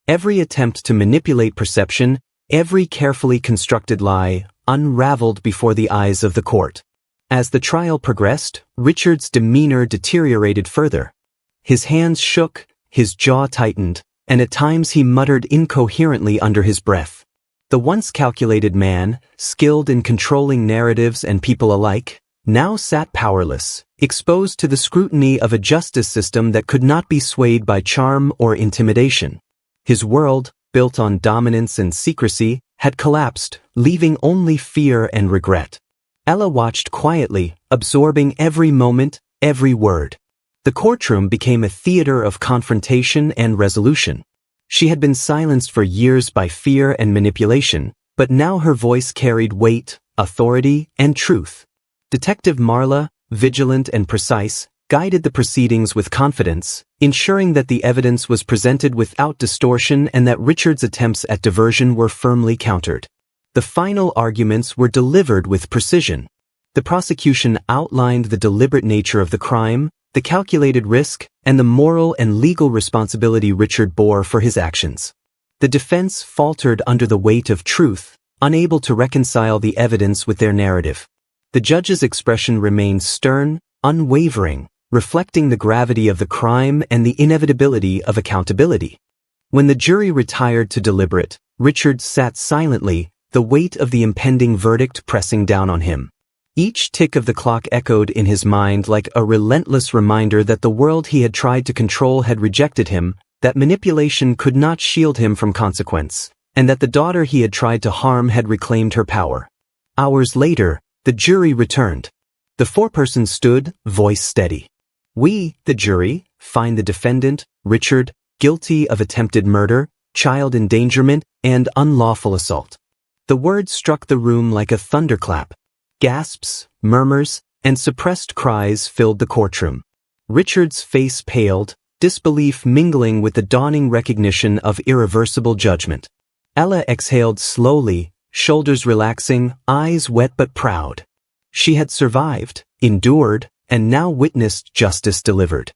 Every attempt to manipulate perception, every carefully constructed lie, unraveled before the eyes of the court. As the trial progressed, Richard's demeanor deteriorated further. His hands shook, his jaw tightened, and at times he muttered incoherently under his breath. The once calculated man, skilled in controlling narratives and people alike, now sat powerless, exposed to the scrutiny of a justice system that could not be swayed by charm or intimidation. His world, built on dominance and secrecy, had collapsed, leaving only fear and regret. Ella watched quietly, absorbing every moment, every word. The courtroom became a theater of confrontation and resolution. She had been silenced for years by fear and manipulation, but now her voice carried weight, authority, and truth. Detective Marla, vigilant and precise, guided the proceedings with confidence, ensuring that the evidence was presented without distortion and that Richard's attempts at diversion were firmly countered. The final arguments were delivered with precision. The prosecution outlined the deliberate nature of the crime, the calculated risk, and the moral and legal responsibility Richard bore for his actions. The defense faltered under the weight of truth, unable to reconcile the evidence with their narrative. The judge's expression remained stern, unwavering, reflecting the gravity of the crime and the inevitability of accountability. When the jury retired to deliberate, Richard sat silently, the weight of the impending verdict pressing down on him. Each tick of the clock echoed in his mind like a relentless reminder that the world he had tried to control had rejected him, that manipulation could not shield him from consequence, and that the daughter he had tried to harm had reclaimed her power. Hours later, the jury returned. The foreperson stood, voice steady. We, the jury, find the defendant, Richard, guilty of attempted murder, child endangerment, and unlawful assault. The words struck the room like a thunderclap. Gasps, murmurs, and suppressed cries filled the courtroom. Richard's face paled, disbelief mingling with the dawning recognition of irreversible judgment. Ella exhaled slowly, shoulders relaxing, eyes wet but proud. She had survived, endured, and now witnessed justice delivered.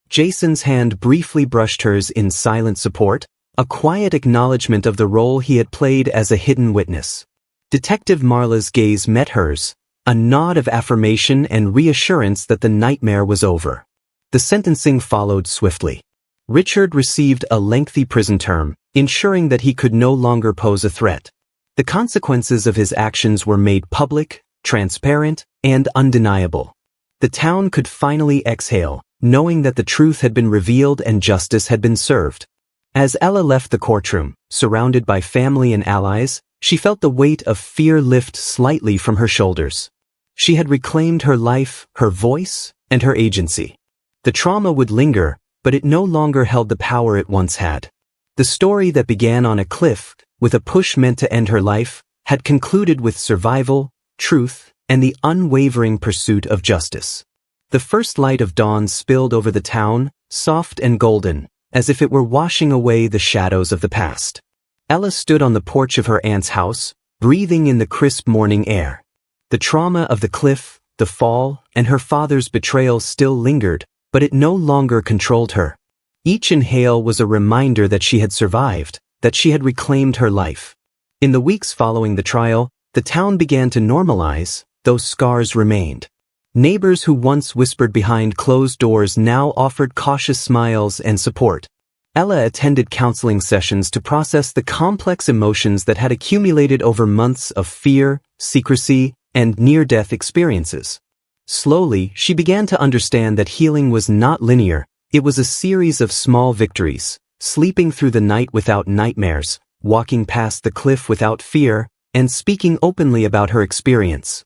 Jason's hand briefly brushed hers in silent support, a quiet acknowledgement of the role he had played as a hidden witness. Detective Marla's gaze met hers, a nod of affirmation and reassurance that the nightmare was over. The sentencing followed swiftly. Richard received a lengthy prison term, ensuring that he could no longer pose a threat. The consequences of his actions were made public, transparent, and undeniable. The town could finally exhale, knowing that the truth had been revealed and justice had been served. As Ella left the courtroom, surrounded by family and allies, she felt the weight of fear lift slightly from her shoulders. She had reclaimed her life, her voice, and her agency. The trauma would linger, but it no longer held the power it once had. The story that began on a cliff with a push meant to end her life, had concluded with survival, truth, and the unwavering pursuit of justice. The first light of dawn spilled over the town, soft and golden, as if it were washing away the shadows of the past. Ella stood on the porch of her aunt's house, breathing in the crisp morning air. The trauma of the cliff, the fall, and her father's betrayal still lingered, but it no longer controlled her. Each inhale was a reminder that she had survived, that she had reclaimed her life. In the weeks following the trial, the town began to normalize, though scars remained. Neighbors who once whispered behind closed doors now offered cautious smiles and support. Ella attended counseling sessions to process the complex emotions that had accumulated over months of fear, secrecy, and near-death experiences. Slowly, she began to understand that healing was not linear. It was a series of small victories, sleeping through the night without nightmares, walking past the cliff without fear, and speaking openly about her experience.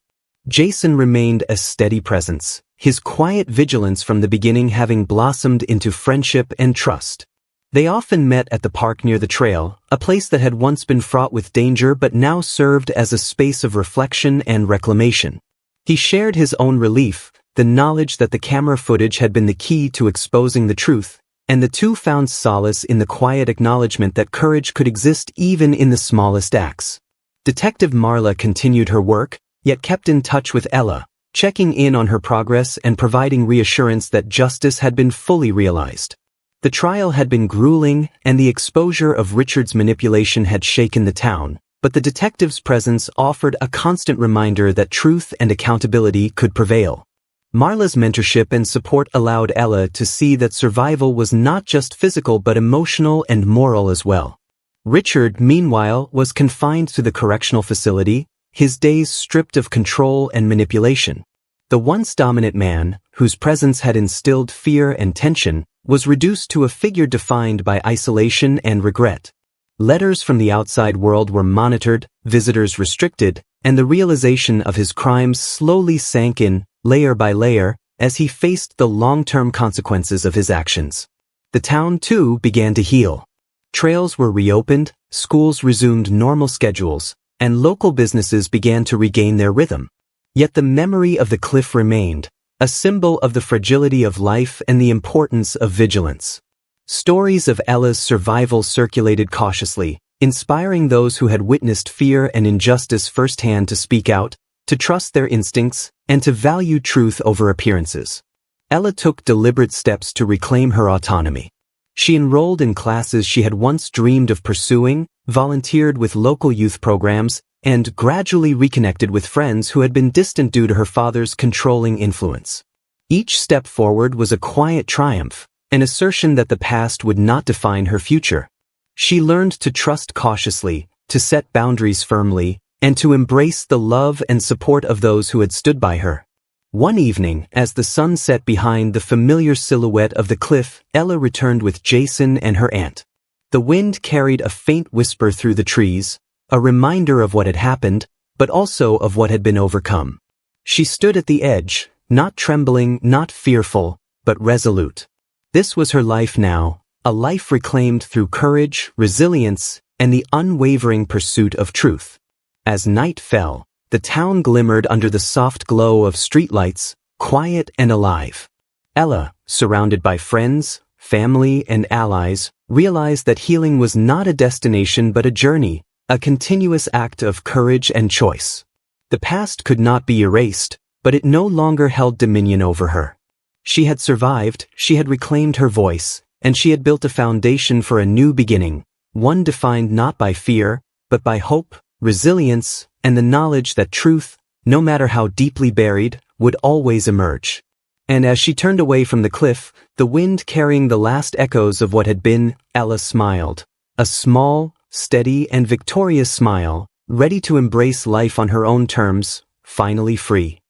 Jason remained a steady presence, his quiet vigilance from the beginning having blossomed into friendship and trust. They often met at the park near the trail, a place that had once been fraught with danger but now served as a space of reflection and reclamation. He shared his own relief, the knowledge that the camera footage had been the key to exposing the truth, and the two found solace in the quiet acknowledgement that courage could exist even in the smallest acts. Detective Marla continued her work, yet kept in touch with Ella, checking in on her progress and providing reassurance that justice had been fully realized. The trial had been grueling, and the exposure of Richard's manipulation had shaken the town, but the detective's presence offered a constant reminder that truth and accountability could prevail. Marla's mentorship and support allowed Ella to see that survival was not just physical but emotional and moral as well. Richard, meanwhile, was confined to the correctional facility, his days stripped of control and manipulation. The once dominant man, whose presence had instilled fear and tension, was reduced to a figure defined by isolation and regret. Letters from the outside world were monitored, visitors restricted, and the realization of his crimes slowly sank in, layer by layer, as he faced the long-term consequences of his actions. The town, too, began to heal. Trails were reopened, schools resumed normal schedules, and local businesses began to regain their rhythm. Yet the memory of the cliff remained, a symbol of the fragility of life and the importance of vigilance. Stories of Ella's survival circulated cautiously, inspiring those who had witnessed fear and injustice firsthand to speak out, to trust their instincts, and to value truth over appearances. Ella took deliberate steps to reclaim her autonomy. She enrolled in classes she had once dreamed of pursuing, volunteered with local youth programs, and gradually reconnected with friends who had been distant due to her father's controlling influence. Each step forward was a quiet triumph, an assertion that the past would not define her future. She learned to trust cautiously, to set boundaries firmly, and to embrace the love and support of those who had stood by her. One evening, as the sun set behind the familiar silhouette of the cliff, Ella returned with Jason and her aunt. The wind carried a faint whisper through the trees, a reminder of what had happened, but also of what had been overcome. She stood at the edge, not trembling, not fearful, but resolute. This was her life now, a life reclaimed through courage, resilience, and the unwavering pursuit of truth. As night fell, the town glimmered under the soft glow of streetlights, quiet and alive. Ella, surrounded by friends, family, and allies, realized that healing was not a destination but a journey, a continuous act of courage and choice. The past could not be erased, but it no longer held dominion over her. She had survived, she had reclaimed her voice, and she had built a foundation for a new beginning, one defined not by fear, but by hope, resilience, and the knowledge that truth, no matter how deeply buried, would always emerge. And as she turned away from the cliff, the wind carrying the last echoes of what had been, Ella smiled. A small, steady, and victorious smile, ready to embrace life on her own terms, finally free.